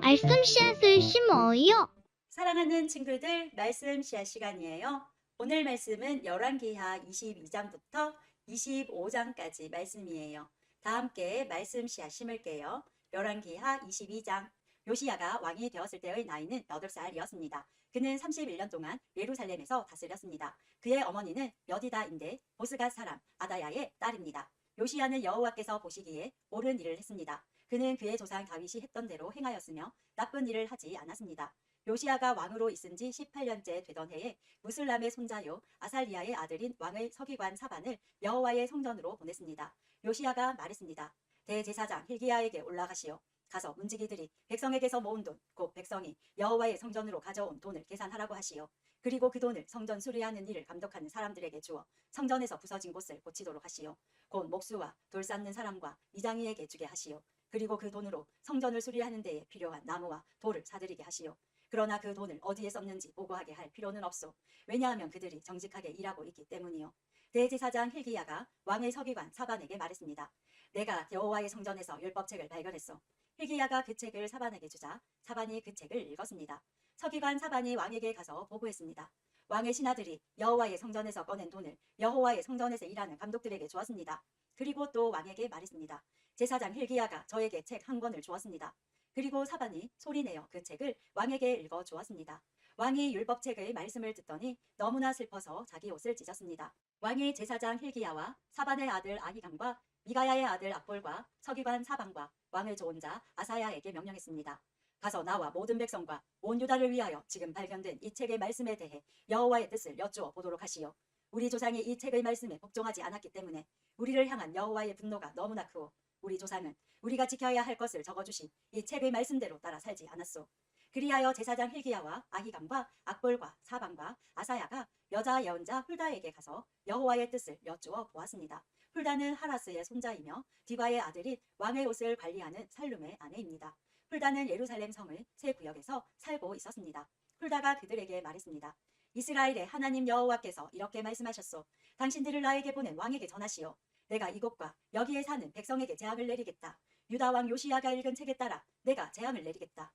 말씀 씨앗을 심어요. 사랑하는 친구들, 말씀 씨앗 시간이에요. 오늘 말씀은 열왕기하 22장부터 25장까지 말씀이에요. 다 함께 말씀 씨앗 심을게요. 열왕기하 22장. 요시야가 왕이 되었을 때의 나이는 8살이었습니다. 그는 31년 동안 예루살렘에서 다스렸습니다. 그의 어머니는 여디다인데 보스가 사람 아다야의 딸입니다. 요시야는 여호와께서 보시기에 옳은 일을 했습니다. 그는 그의 조상 다윗이 했던 대로 행하였으며 나쁜 일을 하지 않았습니다. 요시야가 왕으로 있은 지 18년째 되던 해에 무슬람의 손자요 아살리야의 아들인 왕의 서기관 사반을 여호와의 성전으로 보냈습니다. 요시야가 말했습니다. 대제사장 hil기야에게 올라가시오. 가서 문지기들이 백성에게서 모은 돈, 곧 백성이 여호와의 성전으로 가져온 돈을 계산하라고 하시오. 그리고 그 돈을 성전 수리하는 일을 감독하는 사람들에게 주어 성전에서 부서진 곳을 고치도록 하시오. 곧 목수와 돌 쌓는 사람과 이장이에게 주게 하시오. 그리고 그 돈으로 성전을 수리하는 데에 필요한 나무와 돌을 사들이게 하시오. 그러나 그 돈을 어디에 썼는지 보고하게 할 필요는 없소. 왜냐하면 그들이 정직하게 일하고 있기 때문이요. 대제사장 hil기야가 왕의 서기관 사반에게 말했습니다. 내가 여호와의 성전에서 율법책을 발견했소. hil기야가 그 책을 사반에게 주자 사반이 그 책을 읽었습니다. 서기관 사반이 왕에게 가서 보고했습니다. 왕의 신하들이 여호와의 성전에서 꺼낸 돈을 여호와의 성전에서 일하는 감독들에게 주었습니다. 그리고 또 왕에게 말했습니다. 제사장 hil기야가 저에게 책 한 권을 주었습니다. 그리고 사반이 소리내어 그 책을 왕에게 읽어 주었습니다. 왕이 율법책의 말씀을 듣더니 너무나 슬퍼서 자기 옷을 찢었습니다. 왕이 제사장 hil기야와 사반의 아들 아히감과 미가야의 아들 악볼과 서기관 사반과 왕을 좋은 자 아사야에게 명령했습니다. 가서 나와 모든 백성과 온 유다를 위하여 지금 발견된 이 책의 말씀에 대해 여호와의 뜻을 여쭈어 보도록 하시오. 우리 조상이 이 책의 말씀에 복종하지 않았기 때문에 우리를 향한 여호와의 분노가 너무나 크오. 우리 조상은 우리가 지켜야 할 것을 적어주신 이 책의 말씀대로 따라 살지 않았소. 그리하여 제사장 hil기야와 아히감과 악볼과 사반과 아사야가 여자 예언자 훌다에게 가서 여호와의 뜻을 여쭈어 보았습니다. 훌다는 하라스의 손자이며 디바의 아들인 왕의 옷을 관리하는 살룸의 아내입니다. 훌다는 예루살렘 성의 세 구역에서 살고 있었습니다. 훌다가 그들에게 말했습니다. 이스라엘의 하나님 여호와께서 이렇게 말씀하셨소. 당신들을 나에게 보낸 왕에게 전하시오. 내가 이곳과 여기에 사는 백성에게 재앙을 내리겠다. 유다 왕 요시야가 읽은 책에 따라 내가 재앙을 내리겠다.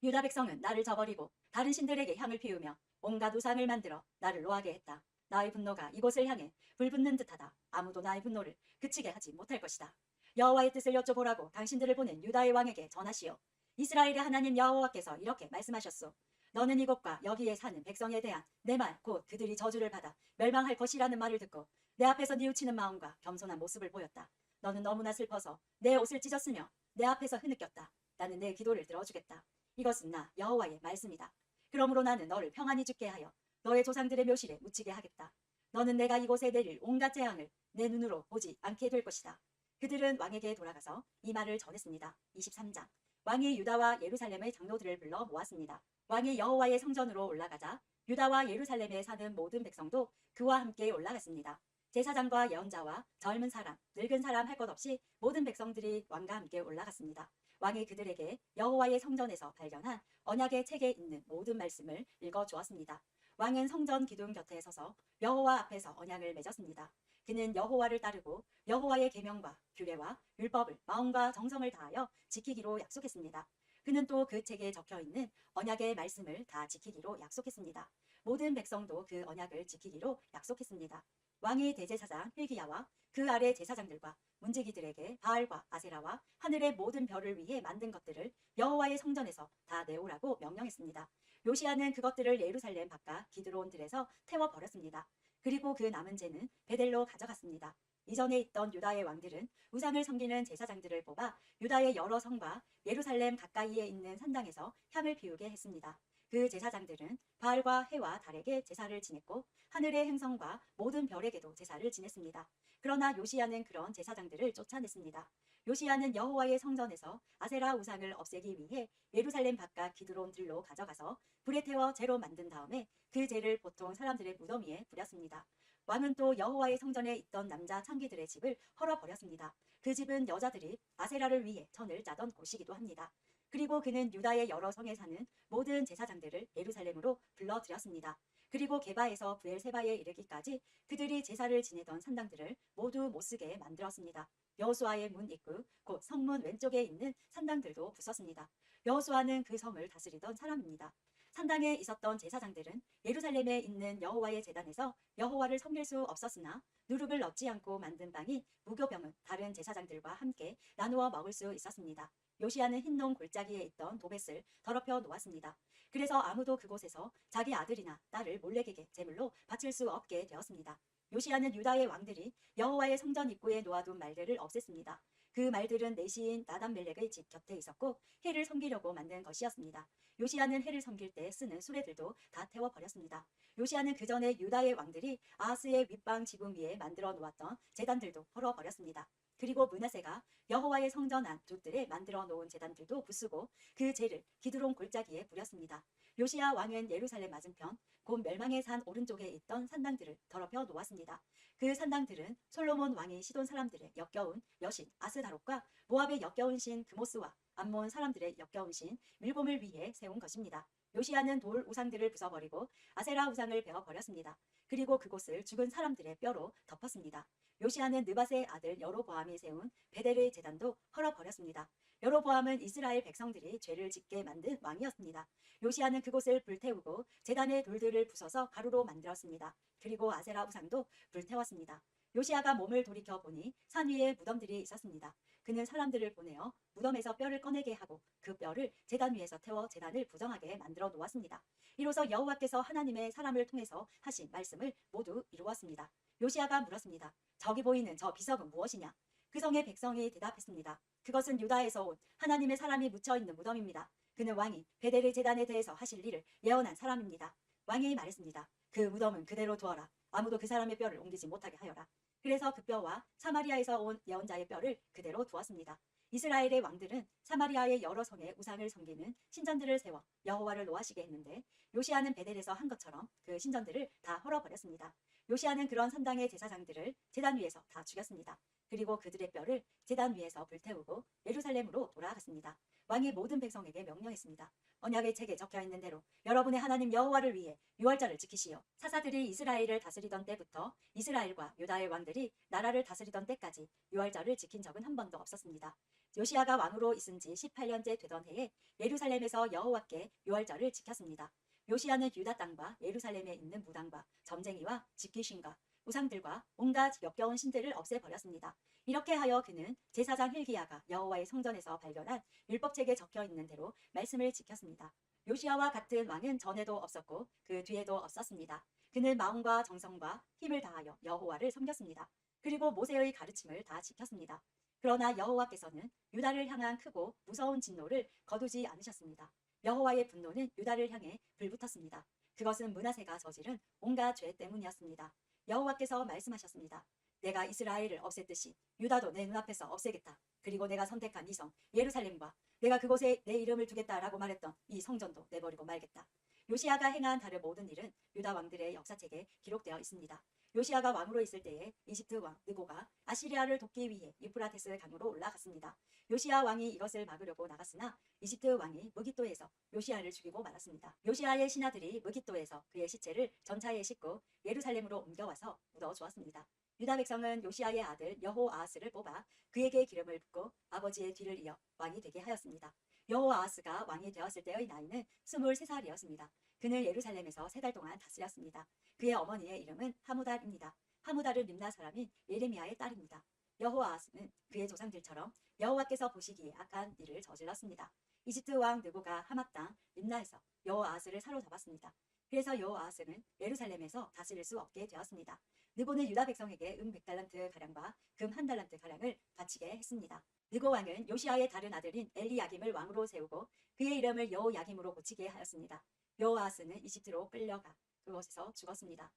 유다 백성은 나를 저버리고 다른 신들에게 향을 피우며 온갖 우상을 만들어 나를 노하게 했다. 나의 분노가 이곳을 향해 불붙는 듯하다. 아무도 나의 분노를 그치게 하지 못할 것이다. 여호와의 뜻을 여쭤보라고 당신들을 보낸 유다의 왕에게 전하시오. 이스라엘의 하나님 여호와께서 이렇게 말씀하셨소. 너는 이곳과 여기에 사는 백성에 대한 내 말 곧 그들이 저주를 받아 멸망할 것이라는 말을 듣고 내 앞에서 뉘우치는 마음과 겸손한 모습을 보였다. 너는 너무나 슬퍼서 내 옷을 찢었으며 내 앞에서 흐느꼈다. 나는 내 기도를 들어주겠다. 이것은 나 여호와의 말씀이다. 그러므로 나는 너를 평안히 죽게 하여 너의 조상들의 묘실에 묻히게 하겠다. 너는 내가 이곳에 내릴 온갖 재앙을 내 눈으로 보지 않게 될 것이다. 그들은 왕에게 돌아가서 이 말을 전했습니다. 23장. 왕이 유다와 예루살렘의 장로들을 불러 모았습니다. 왕이 여호와의 성전으로 올라가자 유다와 예루살렘에 사는 모든 백성도 그와 함께 올라갔습니다. 제사장과 예언자와 젊은 사람, 늙은 사람 할 것 없이 모든 백성들이 왕과 함께 올라갔습니다. 왕이 그들에게 여호와의 성전에서 발견한 언약의 책에 있는 모든 말씀을 읽어 주었습니다. 왕은 성전 기둥 곁에 서서 여호와 앞에서 언약을 맺었습니다. 그는 여호와를 따르고 여호와의 계명과 규례와 율법을 마음과 정성을 다하여 지키기로 약속했습니다. 그는 또 그 책에 적혀 있는 언약의 말씀을 다 지키기로 약속했습니다. 모든 백성도 그 언약을 지키기로 약속했습니다. 왕이 대제사장 hil기야와 그 아래 제사장들과 문지기들에게 바알과 아세라와 하늘의 모든 별을 위해 만든 것들을 여호와의 성전에서 다 내오라고 명령했습니다. 요시야는 그것들을 예루살렘 바깥 기드론 들에서 태워 버렸습니다. 그리고 그 남은 재는 베델로 가져갔습니다. 이전에 있던 유다의 왕들은 우상을 섬기는 제사장들을 뽑아 유다의 여러 성과 예루살렘 가까이에 있는 산당에서 향을 피우게 했습니다. 그 제사장들은 바알과 해와 달에게 제사를 지냈고 하늘의 행성과 모든 별에게도 제사를 지냈습니다. 그러나 요시야는 그런 제사장들을 쫓아냈습니다. 요시야는 여호와의 성전에서 아세라 우상을 없애기 위해 예루살렘 바깥 기드론 들로 가져가서 불에 태워 재로 만든 다음에 그 재를 보통 사람들의 무덤 위에 뿌렸습니다. 왕은 또 여호와의 성전에 있던 남자 창기들의 집을 헐어버렸습니다. 그 집은 여자들이 아세라를 위해 천을 짜던 곳이기도 합니다. 그리고 그는 유다의 여러 성에 사는 모든 제사장들을 예루살렘으로 불러들였습니다. 그리고 게바에서 브엘세바에 이르기까지 그들이 제사를 지내던 산당들을 모두 못쓰게 만들었습니다. 여호수아의 문 입구 곧 성문 왼쪽에 있는 산당들도 부쉈습니다. 여호수아는 그 성을 다스리던 사람입니다. 산당에 있었던 제사장들은 예루살렘에 있는 여호와의 제단에서 여호와를 섬길 수 없었으나 누룩을 넣지 않고 만든 빵이 무교병은 다른 제사장들과 함께 나누어 먹을 수 있었습니다. 요시야는 흰농 골짜기에 있던 도벳을 더럽혀 놓았습니다. 그래서 아무도 그곳에서 자기 아들이나 딸을 몰래에게 제물로 바칠 수 없게 되었습니다. 요시야는 유다의 왕들이 여호와의 성전 입구에 놓아둔 말들을 없앴습니다. 그 말들은 내시인 나단멜렉의 집 곁에 있었고 해를 섬기려고 만든 것이었습니다. 요시야는 해를 섬길 때 쓰는 수레들도 다 태워버렸습니다. 요시야는 그 전에 유다의 왕들이 아하스의 윗방 지붕 위에 만들어 놓았던 제단들도 헐어버렸습니다. 그리고 므낫세가 여호와의 성전 안 돛들에 만들어 놓은 제단들도 부수고 그 재를 기드론 골짜기에 부렸습니다. 요시야 왕은 예루살렘 맞은편 곧 멸망의 산 오른쪽에 있던 산당들을 더럽혀 놓았습니다. 그 산당들은 솔로몬 왕이 시돈 사람들의 역겨운 여신 아스다롯과 모압의 역겨운 신 그모스와 암몬 사람들의 역겨운 신 밀곰을 위해 세운 것입니다. 요시야는 돌 우상들을 부숴버리고 아세라 우상을 베어버렸습니다. 그리고 그곳을 죽은 사람들의 뼈로 덮었습니다. 요시야는 느밧의 아들 여로보암이 세운 베델의 제단도 헐어버렸습니다. 여로보암은 이스라엘 백성들이 죄를 짓게 만든 왕이었습니다. 요시야는 그곳을 불태우고 제단의 돌들을 부숴서 가루로 만들었습니다. 그리고 아세라 우상도 불태웠습니다. 요시야가 몸을 돌이켜 보니 산 위에 무덤들이 있었습니다. 그는 사람들을 보내어 무덤에서 뼈를 꺼내게 하고 그 뼈를 제단 위에서 태워 제단을 부정하게 만들어 놓았습니다. 이로써 여호와께서 하나님의 사람을 통해서 하신 말씀을 모두 이루었습니다. 요시야가 물었습니다. 저기 보이는 저 비석은 무엇이냐? 그 성의 백성이 대답했습니다. 그것은 유다에서 온 하나님의 사람이 묻혀있는 무덤입니다. 그는 왕이 베델의 제단에 대해서 하실 일을 예언한 사람입니다. 왕이 말했습니다. 그 무덤은 그대로 두어라. 아무도 그 사람의 뼈를 옮기지 못하게 하여라. 그래서 그 뼈와 사마리아에서 온 예언자의 뼈를 그대로 두었습니다. 이스라엘의 왕들은 사마리아의 여러 성에 우상을 섬기는 신전들을 세워 여호와를 노하시게 했는데 요시야는 베델에서 한 것처럼 그 신전들을 다 헐어버렸습니다. 요시야는 그런 산당의 제사장들을 제단 위에서 다 죽였습니다. 그리고 그들의 뼈를 제단 위에서 불태우고 예루살렘으로 돌아갔습니다. 왕이 모든 백성에게 명령했습니다. 언약의 책에 적혀있는 대로 여러분의 하나님 여호와를 위해 유월절을 지키시오. 사사들이 이스라엘을 다스리던 때부터 이스라엘과 유다의 왕들이 나라를 다스리던 때까지 유월절을 지킨 적은 한 번도 없었습니다. 요시야가 왕으로 있은 지 18년째 되던 해에 예루살렘에서 여호와께 유월절을 지켰습니다. 요시야는 유다 땅과 예루살렘에 있는 무당과 점쟁이와 집귀신과 우상들과 온갖 역겨운 신들을 없애버렸습니다. 이렇게 하여 그는 제사장 hil기야가 여호와의 성전에서 발견한 율법책에 적혀있는 대로 말씀을 지켰습니다. 요시야와 같은 왕은 전에도 없었고 그 뒤에도 없었습니다. 그는 마음과 정성과 힘을 다하여 여호와를 섬겼습니다. 그리고 모세의 가르침을 다 지켰습니다. 그러나 여호와께서는 유다를 향한 크고 무서운 진노를 거두지 않으셨습니다. 여호와의 분노는 유다를 향해 불붙었습니다. 그것은 므낫세가 저지른 온갖 죄 때문이었습니다. 여호와께서 말씀하셨습니다. 내가 이스라엘을 없앴듯이 유다도 내 눈앞에서 없애겠다. 그리고 내가 선택한 이 성 예루살렘과 내가 그곳에 내 이름을 두겠다라고 말했던 이 성전도 내버리고 말겠다. 요시야가 행한 다른 모든 일은 유다 왕들의 역사책에 기록되어 있습니다. 요시야가 왕으로 있을 때에 이집트 왕 느고가 아시리아를 돕기 위해 유프라테스 강으로 올라갔습니다. 요시야 왕이 이것을 막으려고 나갔으나 이집트 왕이 무깃도에서 요시야를 죽이고 말았습니다. 요시야의 신하들이 무깃도에서 그의 시체를 전차에 싣고 예루살렘으로 옮겨와서 묻어주었습니다. 유다 백성은 요시야의 아들 여호아하스를 뽑아 그에게 기름을 붓고 아버지의 뒤를 이어 왕이 되게 하였습니다. 여호아하스가 왕이 되었을 때의 나이는 23살이었습니다. 그는 예루살렘에서 3달 동안 다스렸습니다. 그의 어머니의 이름은 하무달입니다. 하무달은 림나 사람인 예레미야의 딸입니다. 여호아하스는 그의 조상들처럼 여호와께서 보시기에 악한 일을 저질렀습니다. 이집트 왕 느고가 하맛 땅 림나에서 여호아하스를 사로잡았습니다. 그래서 여호아하스는 예루살렘에서 다스릴 수 없게 되었습니다. 느고는 유다 백성에게 100달란트 가량과 금 1달란트 가량을 바치게 했습니다. 느고 왕은 요시야의 다른 아들인 엘리야김을 왕으로 세우고 그의 이름을 여호야김으로 고치게 하였습니다. 여호아하스는 이집트로 끌려가 그곳에서 죽었습니다.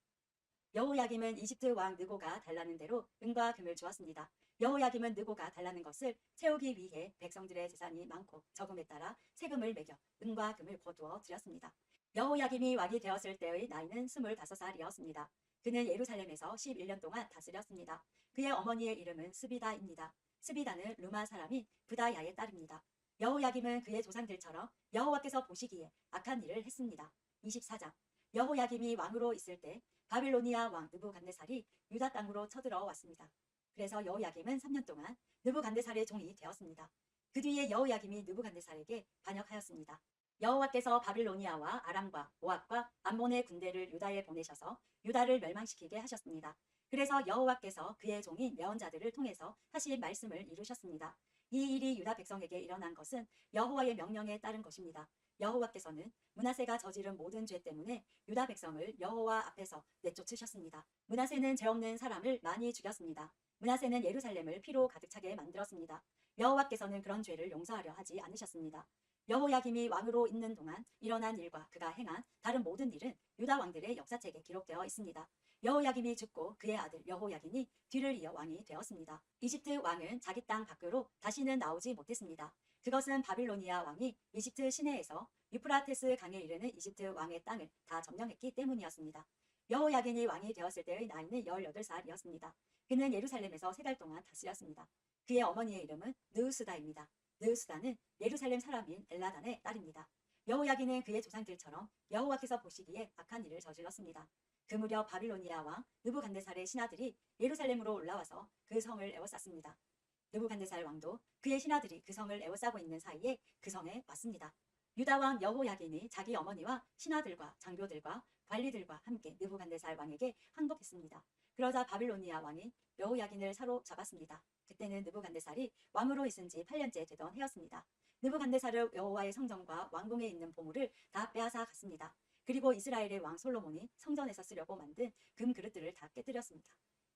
여호야김은 이집트 왕 느고가 달라는 대로 은과 금을 주었습니다. 여호야김은 느고가 달라는 것을 채우기 위해 백성들의 재산이 많고 적음에 따라 세금을 매겨 은과 금을 거두어 드렸습니다. 여호야김이 왕이 되었을 때의 나이는 25살이었습니다. 그는 예루살렘에서 11년 동안 다스렸습니다. 그의 어머니의 이름은 스비다입니다. 스비다는 르마 사람인 부다야의 딸입니다. 여호야김은 그의 조상들처럼 여호와께서 보시기에 악한 일을 했습니다. 24장 여호야김이 왕으로 있을 때 바빌로니아 왕 느부갓네살이 유다 땅으로 쳐들어 왔습니다. 그래서 여호야김은 3년 동안 느부갓네살의 종이 되었습니다. 그 뒤에 여호야김이 느부갓네살에게 반역하였습니다. 여호와께서 바빌로니아와 아람과 모압과 암몬의 군대를 유다에 보내셔서 유다를 멸망시키게 하셨습니다. 그래서 여호와께서 그의 종인 예언자들을 통해서 하신 말씀을 이루셨습니다. 이 일이 유다 백성에게 일어난 것은 여호와의 명령에 따른 것입니다. 여호와께서는 므낫세가 저지른 모든 죄 때문에 유다 백성을 여호와 앞에서 내쫓으셨습니다. 므낫세는 죄 없는 사람을 많이 죽였습니다. 므낫세는 예루살렘을 피로 가득 차게 만들었습니다. 여호와께서는 그런 죄를 용서하려 하지 않으셨습니다. 여호야김이 왕으로 있는 동안 일어난 일과 그가 행한 다른 모든 일은 유다 왕들의 역사책에 기록되어 있습니다. 여호야김이 죽고 그의 아들 여호야긴이 뒤를 이어 왕이 되었습니다. 이집트 왕은 자기 땅 밖으로 다시는 나오지 못했습니다. 그것은 바빌로니아 왕이 이집트 시내에서 유프라테스 강에 이르는 이집트 왕의 땅을 다 점령했기 때문이었습니다. 여호야긴이 왕이 되었을 때의 나이는 18살이었습니다. 그는 예루살렘에서 3달 동안 다스렸습니다. 그의 어머니의 이름은 느우스다입니다. 느우스다는 예루살렘 사람인 엘라단의 딸입니다. 여호야긴은 그의 조상들처럼 여호와께서 보시기에 악한 일을 저질렀습니다. 그 무렵 바빌로니아 왕 느부갓네살의 신하들이 예루살렘으로 올라와서 그 성을 에워쌌습니다. 느부갓네살 왕도 그의 신하들이 그 성을 에워싸고 있는 사이에 그 성에 왔습니다. 유다 왕 여호야긴이 자기 어머니와 신하들과 장교들과 관리들과 함께 느부갓네살 왕에게 항복했습니다. 그러자 바빌로니아 왕이 여호야긴을 사로잡았습니다. 그때는 느부갓네살이 왕으로 있은 지 8년째 되던 해였습니다. 느부갓네살은 여호와의 성전과 왕궁에 있는 보물을 다 빼앗아 갔습니다. 그리고 이스라엘의 왕 솔로몬이 성전에서 쓰려고 만든 금 그릇들을 다 깨뜨렸습니다.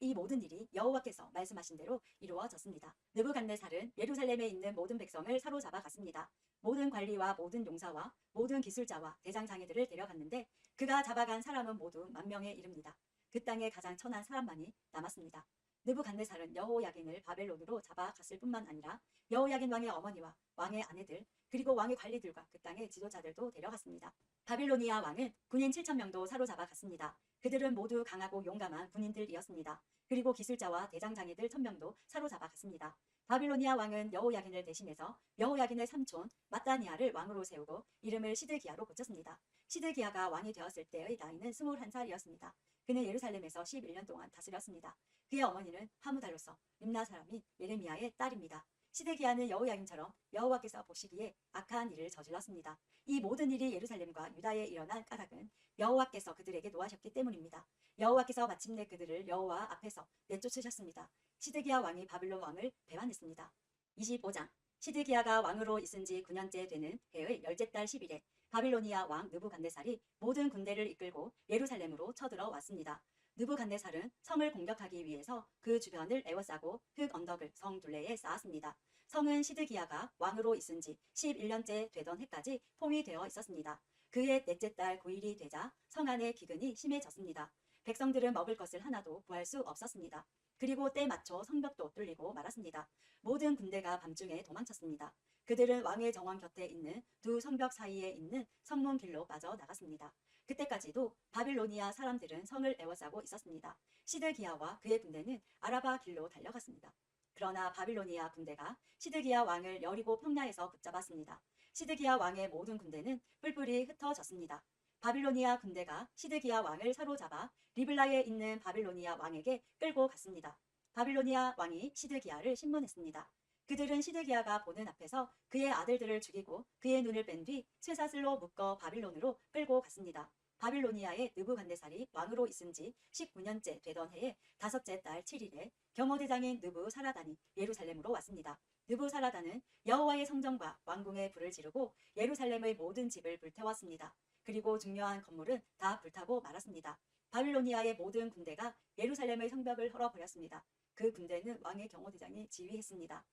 이 모든 일이 여호와께서 말씀하신 대로 이루어졌습니다. 느부갓네살은 예루살렘에 있는 모든 백성을 사로잡아 갔습니다. 모든 관리와 모든 용사와 모든 기술자와 대장장이들을 데려갔는데 그가 잡아간 사람은 모두 10,000명에 이릅니다. 그 땅에 가장 천한 사람만이 남았습니다. 느부갓네살은 여호야긴을 바벨론으로 잡아갔을 뿐만 아니라 여호야긴 왕의 어머니와 왕의 아내들 그리고 왕의 관리들과 그 땅의 지도자들도 데려갔습니다. 바빌로니아 왕은 군인 7,000명도 사로잡아 갔습니다. 그들은 모두 강하고 용감한 군인들이었습니다. 그리고 기술자와 대장장이들 1,000명도 사로잡아 갔습니다. 바빌로니아 왕은 여호야긴을 대신해서 여호야긴의 삼촌 마따니아를 왕으로 세우고 이름을 시드기야로 고쳤습니다. 시드기야가 왕이 되었을 때의 나이는 21살이었습니다. 그는 예루살렘에서 11년 동안 다스렸습니다. 그의 어머니는 하무달로서 림나 사람인 예레미야의 딸입니다. 시드기야는 여호야긴처럼 여호와께서 보시기에 악한 일을 저질렀습니다. 이 모든 일이 예루살렘과 유다에 일어난 까닭은 여호와께서 그들에게 노하셨기 때문입니다. 여호와께서 마침내 그들을 여호와 앞에서 내쫓으셨습니다. 시드기야 왕이 바빌론 왕을 배반했습니다. 25장 시드기야가 왕으로 있은 지 9년째 되는 해의 열째 달 10일에 바빌로니아 왕 느부갓네살이 모든 군대를 이끌고 예루살렘으로 쳐들어 왔습니다. 느부갓네살은 성을 공격하기 위해서 그 주변을 에워싸고 흙 언덕을 성 둘레에 쌓았습니다. 성은 시드기야가 왕으로 있은 지 11년째 되던 해까지 포위되어 있었습니다. 그해 넷째 달 9일이 되자 성 안의 기근이 심해졌습니다. 백성들은 먹을 것을 하나도 구할 수 없었습니다. 그리고 때 맞춰 성벽도 뚫리고 말았습니다. 모든 군대가 밤중에 도망쳤습니다. 그들은 왕의 정원 곁에 있는 두 성벽 사이에 있는 성문 길로 빠져나갔습니다. 그때까지도 바빌로니아 사람들은 성을 에워싸고 있었습니다. 시드기야와 그의 군대는 아라바 길로 달려갔습니다. 그러나 바빌로니아 군대가 시드기야 왕을 여리고 평야에서 붙잡았습니다. 시드기야 왕의 모든 군대는 뿔뿔이 흩어졌습니다. 바빌로니아 군대가 시드기야 왕을 사로잡아 리블라에 있는 바빌로니아 왕에게 끌고 갔습니다. 바빌로니아 왕이 시드기야를 신문했습니다. 그들은 시드기야가 보는 앞에서 그의 아들들을 죽이고 그의 눈을 뺀 뒤 쇠사슬로 묶어 바빌론으로 끌고 갔습니다. 바빌로니아의 느부갓네살이 왕으로 있은 지 19년째 되던 해에 5째 달 7일에 경호대장인 느부사라단이 예루살렘으로 왔습니다. 느부사라단은 여호와의 성전과 왕궁에 불을 지르고 예루살렘의 모든 집을 불태웠습니다. 그리고 중요한 건물은 다 불타고 말았습니다. 바빌로니아의 모든 군대가 예루살렘의 성벽을 헐어버렸습니다. 그 군대는 왕의 경호대장이 지휘했습니다.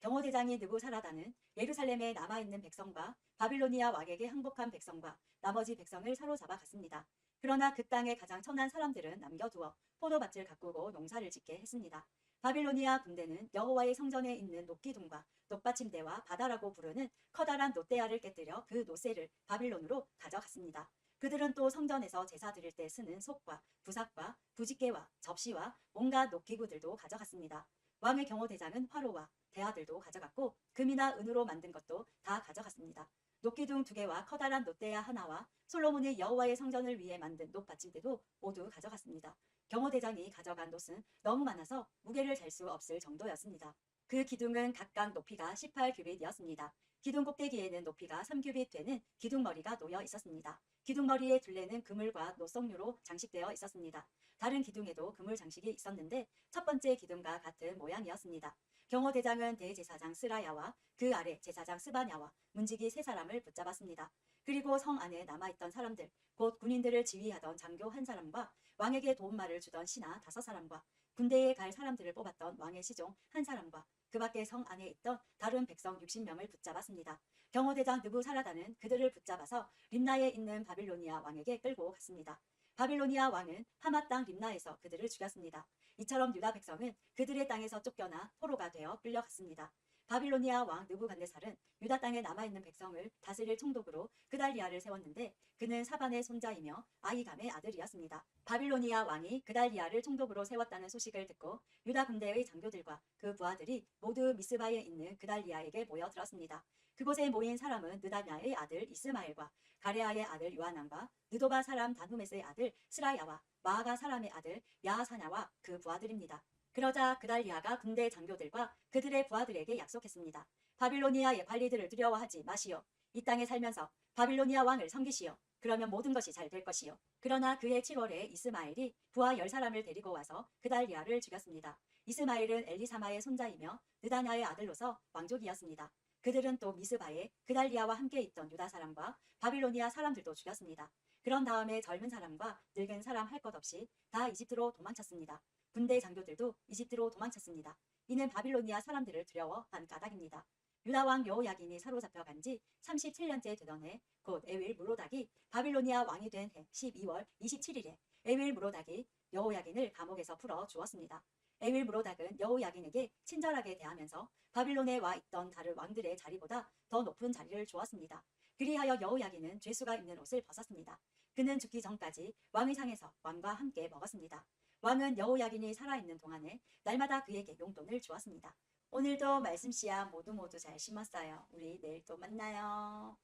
경호대장이 느부사라단은 예루살렘에 남아있는 백성과 바빌로니아 왕에게 항복한 백성과 나머지 백성을 사로잡아 갔습니다. 그러나 그 땅의 가장 천한 사람들은 남겨두어 포도밭을 가꾸고 농사를 짓게 했습니다. 바빌로니아 군대는 여호와의 성전에 있는 녹기둥과 녹받침대와 바다라고 부르는 커다란 놋대야를 깨뜨려 그 놋새를 바빌론으로 가져갔습니다. 그들은 또 성전에서 제사 드릴 때 쓰는 솥과 부삭과 부집개와 접시와 온갖 녹기구들도 가져갔습니다. 왕의 경호대장은 화로와 대하들도 가져갔고 금이나 은으로 만든 것도 다 가져갔습니다. 녹기둥 2개와 커다란 놋대야 하나와 솔로몬이 여호와의 성전을 위해 만든 녹받침대도 모두 가져갔습니다. 경호대장이 가져간 놋은 너무 많아서 무게를 잴 수 없을 정도였습니다. 그 기둥은 각각 높이가 18규빗이었습니다. 기둥 꼭대기에는 높이가 3규빗 되는 기둥머리가 놓여 있었습니다. 기둥머리의 둘레는 그물과 노석류로 장식되어 있었습니다. 다른 기둥에도 그물 장식이 있었는데 첫 번째 기둥과 같은 모양이었습니다. 경호대장은 대제사장 스라야와 그 아래 제사장 스바냐와 문지기 세 사람을 붙잡았습니다. 그리고 성 안에 남아있던 사람들, 곧 군인들을 지휘하던 장교 한 사람과 왕에게 도움말을 주던 신하 5사람과 군대에 갈 사람들을 뽑았던 왕의 시종 한 사람과 그 밖에 성 안에 있던 다른 백성 60명을 붙잡았습니다. 경호대장 느부사라단은 그들을 붙잡아서 림나에 있는 바빌로니아 왕에게 끌고 갔습니다. 바빌로니아 왕은 하마 땅 림나에서 그들을 죽였습니다. 이처럼 유다 백성은 그들의 땅에서 쫓겨나 포로가 되어 끌려갔습니다. 바빌로니아 왕 느부갓네살은 유다 땅에 남아있는 백성을 다스릴 총독으로 그달리아를 세웠는데 그는 사반의 손자이며 아히감의 아들이었습니다. 바빌로니아 왕이 그달리아를 총독으로 세웠다는 소식을 듣고 유다 군대의 장교들과 그 부하들이 모두 미스바에 있는 그달리아에게 모여들었습니다. 그곳에 모인 사람은 느다냐의 아들 이스마엘과 가레아의 아들 요하난과 느도바 사람 다누메스의 아들 스라야와 마아가 사람의 아들 야하사냐와 그 부하들입니다. 그러자 그달리아가 군대 장교들과 그들의 부하들에게 약속했습니다. 바빌로니아의 관리들을 두려워하지 마시오. 이 땅에 살면서 바빌로니아 왕을 섬기시오. 그러면 모든 것이 잘 될 것이요. 그러나 그해 7월에 이스마엘이 부하 10사람을 데리고 와서 그달리아를 죽였습니다. 이스마엘은 엘리사마의 손자이며 느다냐의 아들로서 왕족이었습니다. 그들은 또 미스바에 그달리아와 함께 있던 유다 사람과 바빌로니아 사람들도 죽였습니다. 그런 다음에 젊은 사람과 늙은 사람 할 것 없이 다 이집트로 도망쳤습니다. 군대 장교들도 이집트로 도망쳤습니다. 이는 바빌로니아 사람들을 두려워한 까닭입니다. 유다 왕 여호야긴이 사로잡혀 간 지 37년째 되던 해, 곧 에윌 무로닥이 바빌로니아 왕이 된 해 12월 27일에 에윌 무로닥이 여호야긴을 감옥에서 풀어 주었습니다. 에윌 무로닥은 여호야긴에게 친절하게 대하면서 바빌론에 와 있던 다른 왕들의 자리보다 더 높은 자리를 주었습니다. 그리하여 여호야긴은 죄수가 입는 옷을 벗었습니다. 그는 죽기 전까지 왕의 상에서 왕과 함께 먹었습니다. 왕은 여호야긴이 살아있는 동안에 날마다 그에게 용돈을 주었습니다. 오늘도 말씀 씨앗 모두 잘 심었어요. 우리 내일 또 만나요.